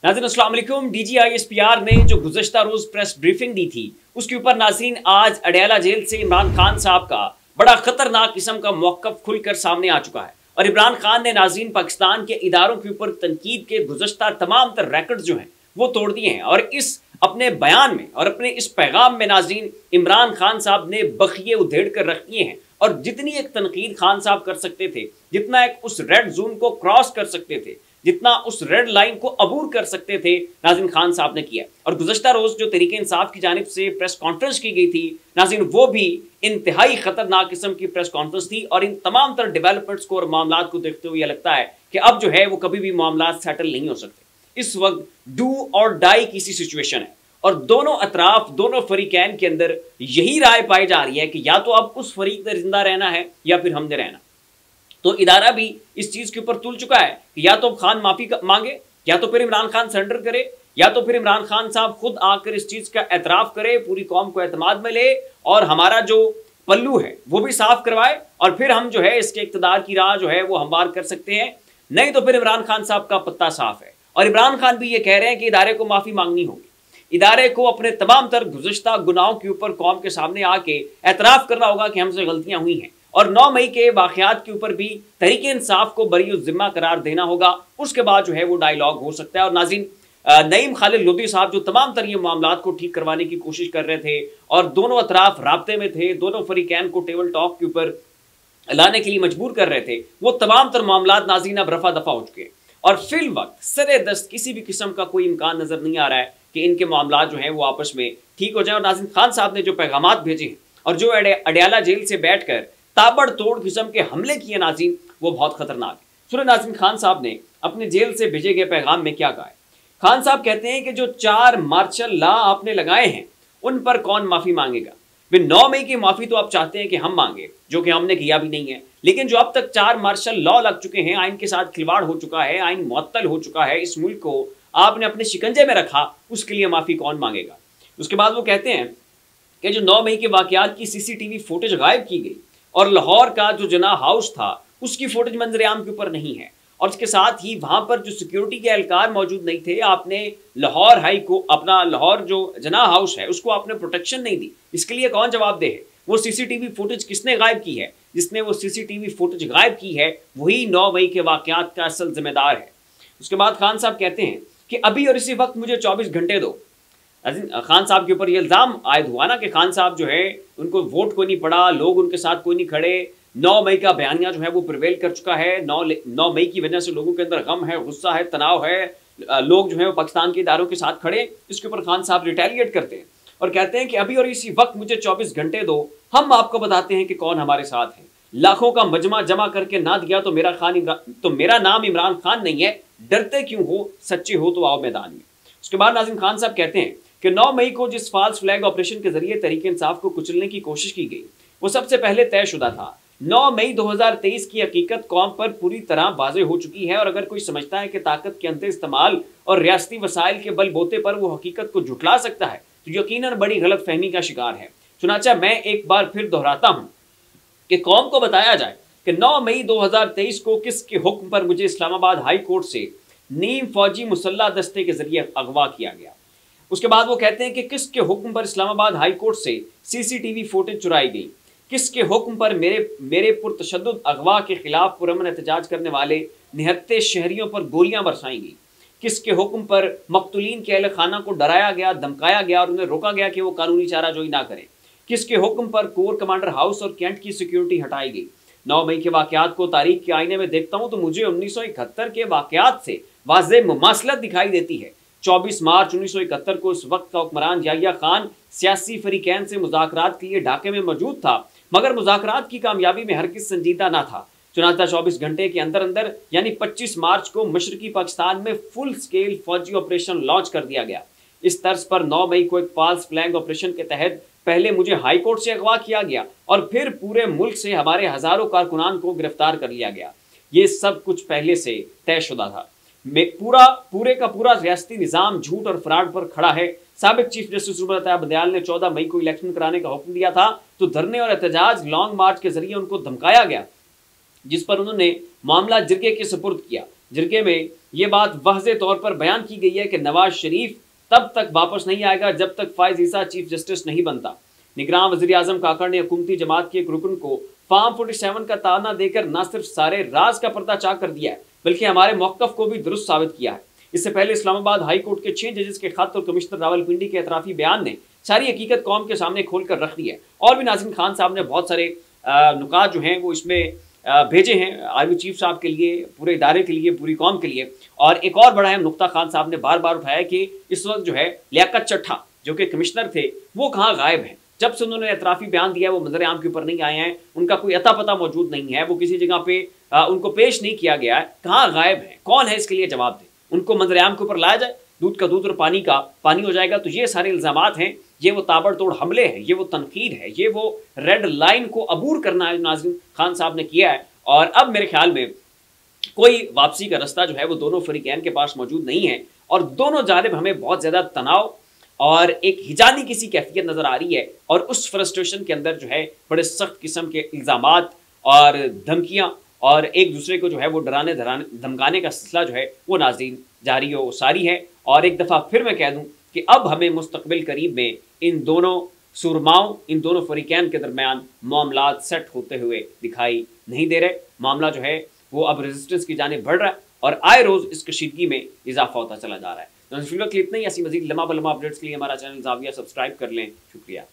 नाज़रीन अस्सलाम वालेकुम। DGISPR ने जो गुज़श्ता रोज़ प्रेस ब्रीफिंग दी थी उसके ऊपर नाज़रीन आज अडयाला जेल से इमरान खान साहब का बड़ा खतरनाक किस्म का मौक़िफ़ खुलकर सामने आ चुका है। और इमरान खान ने नाज़रीन पाकिस्तान के इदारों के ऊपर तनकीद के गुज़श्ता तमाम तर रिकॉर्ड जो हैं वो तोड़ दिए हैं। और इस अपने बयान में और अपने इस पैगाम में नाज़रीन इमरान खान साहब ने बखिए उधेड़ कर रख दिए हैं। और जितनी एक तनकीद खान साहब कर सकते थे, जितना एक उस रेड जोन को क्रॉस कर सकते थे, जितना उस रेड लाइन को अबूर कर सकते थे, नाज़रीन खान साहब ने किया। और गुज़श्ता रोज़ जो तहरीक इंसाफ की जानिब से प्रेस कॉन्फ्रेंस की गई थी नाज़रीन, वो भी इंतहाई खतरनाक किस्म की प्रेस कॉन्फ्रेंस थी। और इन तमाम तरह डेवलपमेंट्स को और मामलात को देखते हुए लगता है कि अब जो है वो कभी भी मामलात सेटल नहीं हो सकते। इस वक्त डू और डाई की सी सिचुएशन है और दोनों अतराफ, दोनों फरीकैन के अंदर यही राय पाई जा रही है कि या तो अब उस फरीक ने जिंदा रहना है या फिर हमने रहना। तो इदारा भी इस चीज के ऊपर तुल चुका है कि या तो खान माफी मांगे, या तो फिर इमरान खान सरेंडर करे, या तो फिर इमरान खान साहब खुद आकर इस चीज का एतराफ करे, पूरी कौम को एतमाद में ले और हमारा जो पल्लू है वो भी साफ करवाए और फिर हम जो है इसके इक्तदार की राह जो है वो हमवार कर सकते हैं। नहीं तो फिर इमरान खान साहब का पत्ता साफ है। और इमरान खान भी ये कह रहे हैं कि इदारे को माफी मांगनी होगी, इदारे को अपने तमाम तर गुज़श्ता गुनाहों के ऊपर कौम के सामने आके एतराफ़ करना होगा कि हमसे गलतियां हुई हैं। और 9 मई के वाक़यात के ऊपर भी तहरीक इंसाफ को बरी ज़िम्मा करार देना होगा। उसके बाद जो है वो डायलॉग हो सकता है। और नाज़रीन नईम खालिद लोधी साहब जो तमाम तर ये मामलात को ठीक करवाने की कोशिश कर रहे थे और दोनों अतराफ राब्ते में थे, दोनों फरीकैन को टेबल टॉक के ऊपर लाने के लिए मजबूर कर रहे थे, वो तमाम तर मामलात नाज़रीन अब रफा दफा हो चुके हैं। और फिल वक्त सरे दस्त किसी भी किस्म का कोई इम्कान नजर नहीं आ रहा है कि इनके मामला जो हैं वो आपस में ठीक हो जाए। और नाज़रीन खान साहब ने जो पैगामात भेजे हैं और जो अडयाला जेल से बैठकर ताबड़तोड़ किस्म के हमले किए नाज़रीन, वो बहुत खतरनाक है। सुने नाज़रीन खान साहब ने अपने जेल से भेजे गए पैगाम में क्या कहा है। खान साहब कहते हैं कि जो 4 मार्शल लॉ आपने लगाए हैं उन पर कौन माफी मांगेगा। 9 मई की माफी तो आप चाहते हैं कि हम मांगे, जो कि हमने किया भी नहीं है, लेकिन जो अब तक 4 मार्शल लॉ लग चुके हैं, आइन के साथ खिलवाड़ हो चुका है, आइन मुअत्तल हो चुका है, इस मुल्क को आपने अपने शिकंजे में रखा, उसके लिए माफी कौन मांगेगा। उसके बाद वो कहते हैं कि जो 9 मई के वाकयात की CCTV फुटेज गायब की गई और लाहौर का जो जना हाउस था उसकी फुटेज मंजर-ए-आम के ऊपर नहीं है। और इसके साथ ही वहां पर जो सिक्योरिटी के एहलकार मौजूद नहीं थे, आपने लाहौर हाई को अपना लाहौर जो जना हाउस है उसको आपने प्रोटेक्शन नहीं दी, इसके लिए कौन जवाबदेह है। वो CCTV फुटेज किसने गायब की है? जिसने वो CCTV फुटेज गायब की है वही 9 मई के वाकयात का असल जिम्मेदार है। उसके बाद खान साहब कहते हैं कि अभी और इसी वक्त मुझे 24 घंटे दो। खान साहब के ऊपर ये इल्ज़ाम आयद हुआ ना कि खान साहब जो है उनको वोट कोई नहीं पड़ा, लोग उनके साथ कोई नहीं खड़े, 9 मई का बयानिया जो है वो प्रिवेल कर चुका है, 9 मई की वजह से लोगों के अंदर गम है, गुस्सा है, तनाव है, लोग जो है वो पाकिस्तान के इदारों के साथ खड़े। इसके ऊपर खान साहब रिटेलिएट करते हैं और कहते हैं कि अभी और इसी वक्त मुझे 24 घंटे दो, हम आपको बताते हैं कि कौन हमारे साथ है। लाखों का मजमा जमा करके ना दिया तो मेरा नाम इमरान खान नहीं है, डरते क्यों हो, सच्चे हो तो आओ मैदान में। उसके बाद नाज़रीन खान साहब कहते हैं कि 9 मई को जिस फॉल्स फ्लैग ऑपरेशन के जरिए तहरीक इंसाफ को कुचलने की कोशिश की गई वो सबसे पहले तयशुदा था। 9 मई 2023 की हकीकत कौम पर पूरी तरह वाज़ेह हो चुकी है और अगर कोई समझता है कि ताकत के अंधे इस्तेमाल और रियासती वसाइल के बलबोते पर वो हकीकत को झुटला सकता है तो यकीनन बड़ी गलत फहमी का शिकार है। चुनाचा मैं एक बार फिर दोहराता हूँ कि कौम को बताया जाए कि 9 मई 2023 को किसके हुक्म पर मुझे इस्लामाबाद हाई कोर्ट से नीम फौजी मुसल्ला दस्ते के जरिए अगवा किया गया। उसके बाद वो कहते हैं कि किसके हुक्म पर इस्लामाबाद हाई कोर्ट से CCTV फुटेज चुराई गई, किसके हुक्म पर मेरे पुरतशद्दुद अगवा के खिलाफ पुरअमन एहतजाज करने वाले निहत्ते शहरियों पर गोलियां बरसाई गई, किसके हुक्म पर मकतूलीन के अहल खाना को डराया गया, धमकाया गया और उन्हें रोका गया कि वो कानूनी चाराजोई ना करें, किसके हुक्म पर कोर कमांडर हाउस और कैंट की सिक्योरिटी हटाई गई। 9 मई के वाकयात को तारीख के आईने में देखता हूँ तो मुझे 1971 के वाकयात से वाज़ेह मुमासलत दिखाई देती है। 24 मार्च 1971 को इस वक्त का हुक्मरान याहिया खान सियासी फरीकैन से मुज़ाकरात के लिए ढाके में मौजूद था, मगर मुज़ाकरात की कामयाबी में हरगिज़ संजीदा ना था। चुनांचे 24 घंटे के अंदर अंदर यानी 25 मार्च को मशरकी पाकिस्तान में फुल स्केल फौजी ऑपरेशन लॉन्च कर दिया गया। इस तर्ज पर 9 मई को एक फॉल्स फ्लैग ऑपरेशन के तहत पहले मुझे हाई कोर्ट से अगवा किया गया और फिर पूरे मुल्क से हमारे हजारों कारकुनान को गिरफ्तार कर लिया गया। ये सब कुछ पहले से तयशुदा था। पूरे का पूरा रियासती निज़ाम झूठ और फ्रॉड पर खड़ा है। साबिक चीफ जस्टिस उमर अता बंदियाल ने 14 मई को इलेक्शन कराने का हुक्म दिया था तो धरने और एहतजाज लॉन्ग मार्च के जरिए उनको धमकाया गया, जिस पर उन्होंने मामला जिरगे के सुपुर्द किया। जिरगे में ये बात वाज़ेह तौर पर बयान की गई है कि नवाज शरीफ तब तक वापस नहीं आएगा जब तक फायज ईसा चीफ जस्टिस नहीं बनता। निगरान वज़ीर आज़म काकड़ ने हुकूमती जमात के एक रुकन को फार्म 47 का ताना देकर न सिर्फ सारे राज का पर्दाचाक कर दिया है बल्कि हमारे मौक़िफ़ को भी दुरुस्त साबित किया है। इससे पहले इस्लामाबाद हाई कोर्ट के 6 जजेस के खत और कमिश्नर रावलपिंडी के एतराफ़ी बयान ने सारी हकीकत कौम के सामने खोल कर रख दी है। और भी नाज़रीन, खान साहब ने बहुत सारे नुकात जो हैं वो इसमें भेजे हैं आर्मी चीफ साहब के लिए, पूरे इदारे के लिए, पूरी कौम के लिए। और एक और बड़ा अहम नुकता खान साहब ने बार बार उठाया कि इस वक्त जो है लियाकत चट्ठा जो कि कमिश्नर थे वो कहाँ गायब हैं। जब से उन्होंने एतराफ़ी बयान दिया वो मंजर आम के ऊपर नहीं आए हैं, उनका कोई अता पता मौजूद नहीं है, वो किसी जगह पे उनको पेश नहीं किया गया है। कहाँ गायब है, कौन है इसके लिए जवाब दे। उनको मंजर आम के ऊपर लाया जाए, दूध का दूध और पानी का पानी हो जाएगा। तो ये सारे इल्ज़ामात हैं, ये वो ताबड़तोड़ हमले हैं, ये वो तनकीद है, ये वो रेड लाइन को अबूर करना है नाज़रीन खान साहब ने किया है। और अब मेरे ख्याल में कोई वापसी का रास्ता जो है वो दोनों फरीकैन के पास मौजूद नहीं है और दोनों जानिब हमें बहुत ज़्यादा तनाव और एक हिजानी किसी कैफियत नज़र आ रही है। और उस फ्रस्ट्रेशन के अंदर जो है बड़े सख्त किस्म के इल्ज़ामात और धमकियाँ और एक दूसरे को जो है वो डराने धमकाने का सिलसिला जो है वो नाज़रीन जारी व सारी है। और एक दफ़ा फिर मैं कह दूँ कि अब हमें मुस्तकबिल करीब में इन दोनों सुरमाओं, इन दोनों फरीकैन के दरमियान मामलात सेट होते हुए दिखाई नहीं दे रहे। मामला जो है वो अब रेजिस्टेंस की जानिब बढ़ रहा है और आए रोज़ इस कशीदगी में इजाफा होता चला जा रहा है। तो इतना ही। ऐसी मजीद लम्हा बलम्हा अपडेट्स के लिए हमारा चैनल ज़ाविया सब्सक्राइब कर लें। शुक्रिया।